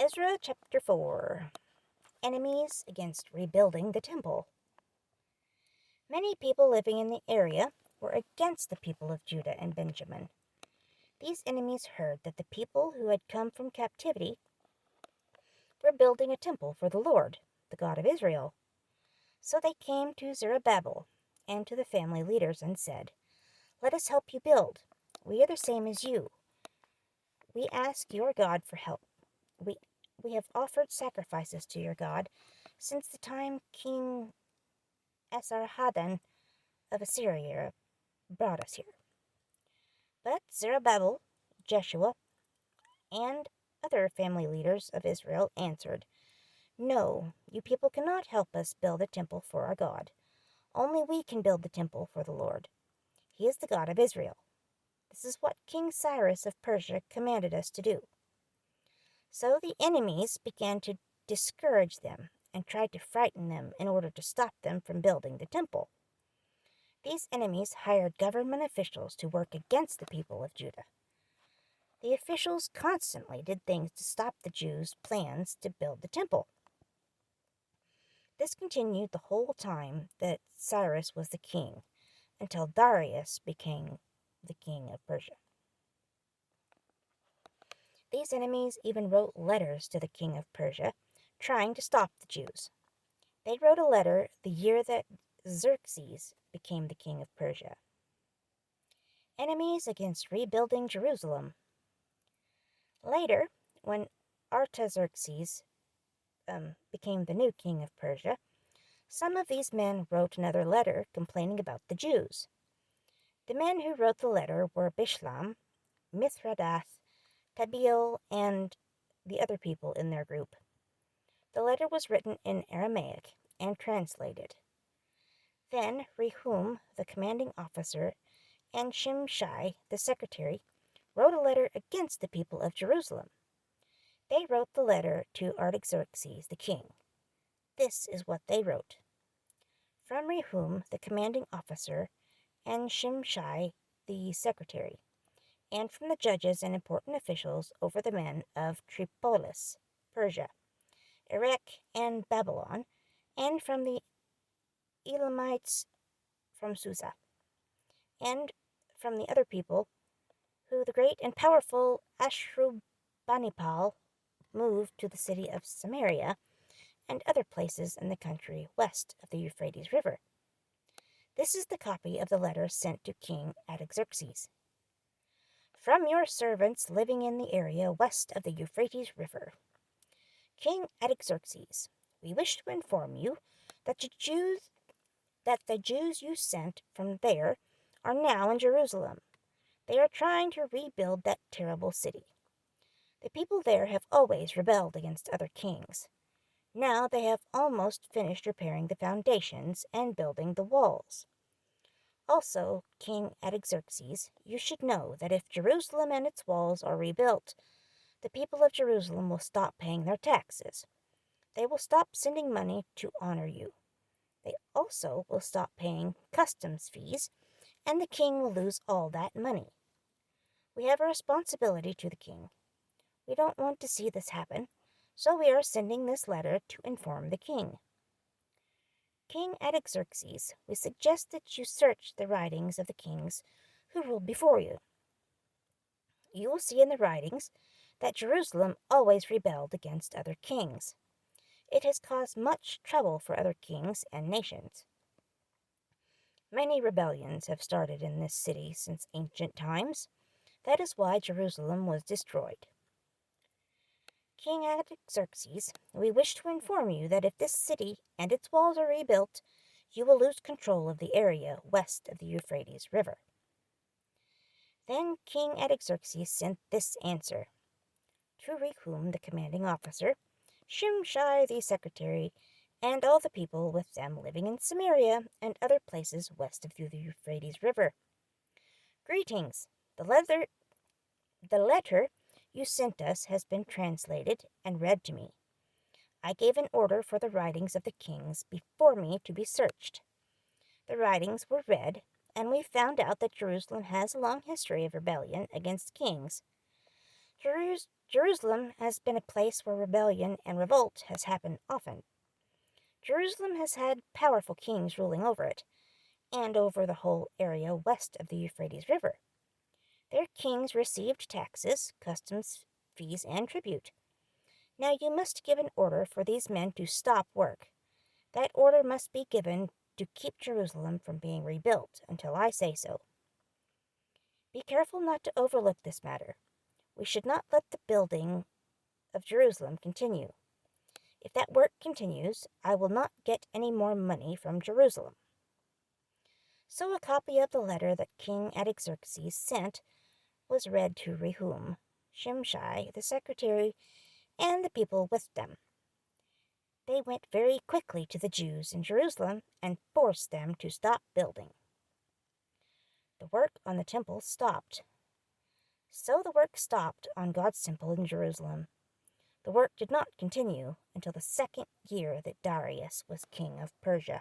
Ezra chapter 4. Enemies against rebuilding the temple. Many people living in the area were against the people of Judah and Benjamin. These enemies heard that the people who had come from captivity were building a temple for the Lord, the God of Israel. So they came to Zerubbabel and to the family leaders and said, "Let us help you build. We are the same as you. We ask your God for help. We have offered sacrifices to your God since the time King Esarhaddon of Assyria brought us here." But Zerubbabel, Jeshua, and other family leaders of Israel answered, "No, you people cannot help us build a temple for our God. Only we can build the temple for the Lord. He is the God of Israel. This is what King Cyrus of Persia commanded us to do." So the enemies began to discourage them and tried to frighten them in order to stop them from building the temple. These enemies hired government officials to work against the people of Judah. The officials constantly did things to stop the Jews' plans to build the temple. This continued the whole time that Cyrus was the king, until Darius became the king of Persia. These enemies even wrote letters to the king of Persia, trying to stop the Jews. They wrote a letter the year that Xerxes became the king of Persia. Enemies against rebuilding Jerusalem. Later, when Artaxerxes became the new king of Persia, some of these men wrote another letter complaining about the Jews. The men who wrote the letter were Bishlam, Mithredath, Tabeel, and the other people in their group. The letter was written in Aramaic and translated. Then Rehum, the commanding officer, and Shimshai, the secretary, wrote a letter against the people of Jerusalem. They wrote the letter to Artaxerxes the king. This is what they wrote. From Rehum, the commanding officer, and Shimshai, the secretary, and from the judges and important officials over the men of Tripolis, Persia, Erech, and Babylon, and from the Elamites from Susa, and from the other people who the great and powerful Ashurbanipal moved to the city of Samaria and other places in the country west of the Euphrates River. This is the copy of the letter sent to King Artaxerxes. "From your servants living in the area west of the Euphrates River. King Artaxerxes, we wish to inform you that the Jews you sent from there are now in Jerusalem. They are trying to rebuild that terrible city. The people there have always rebelled against other kings. Now they have almost finished repairing the foundations and building the walls. Also, King Artaxerxes, you should know that if Jerusalem and its walls are rebuilt, the people of Jerusalem will stop paying their taxes. They will stop sending money to honor you. They also will stop paying customs fees, and the king will lose all that money. We have a responsibility to the king. We don't want to see this happen, so we are sending this letter to inform the king. King Artaxerxes, we suggest that you search the writings of the kings who ruled before you. You will see in the writings that Jerusalem always rebelled against other kings. It has caused much trouble for other kings and nations. Many rebellions have started in this city since ancient times. That is why Jerusalem was destroyed. King Artaxerxes, we wish to inform you that if this city and its walls are rebuilt, you will lose control of the area west of the Euphrates River." Then King Artaxerxes sent this answer to Rehum, the commanding officer, Shimshai, the secretary, and all the people with them living in Samaria and other places west of the Euphrates River. "Greetings. The letter you sent us has been translated and read to me. I gave an order for the writings of the kings before me to be searched. The writings were read, and we found out that Jerusalem has a long history of rebellion against kings. Jerusalem has been a place where rebellion and revolt has happened often. Jerusalem has had powerful kings ruling over it, and over the whole area west of the Euphrates River. Their kings received taxes, customs, fees, and tribute. Now you must give an order for these men to stop work. That order must be given to keep Jerusalem from being rebuilt until I say so. Be careful not to overlook this matter. We should not let the building of Jerusalem continue. If that work continues, I will not get any more money from Jerusalem. So a copy of the letter that King Artaxerxes sent was read to Rehum, Shimshai, the secretary, and the people with them. They went very quickly to the Jews in Jerusalem and forced them to stop building. The work on the temple stopped. So the work stopped on God's temple in Jerusalem. The work did not continue until the second year that Darius was king of Persia.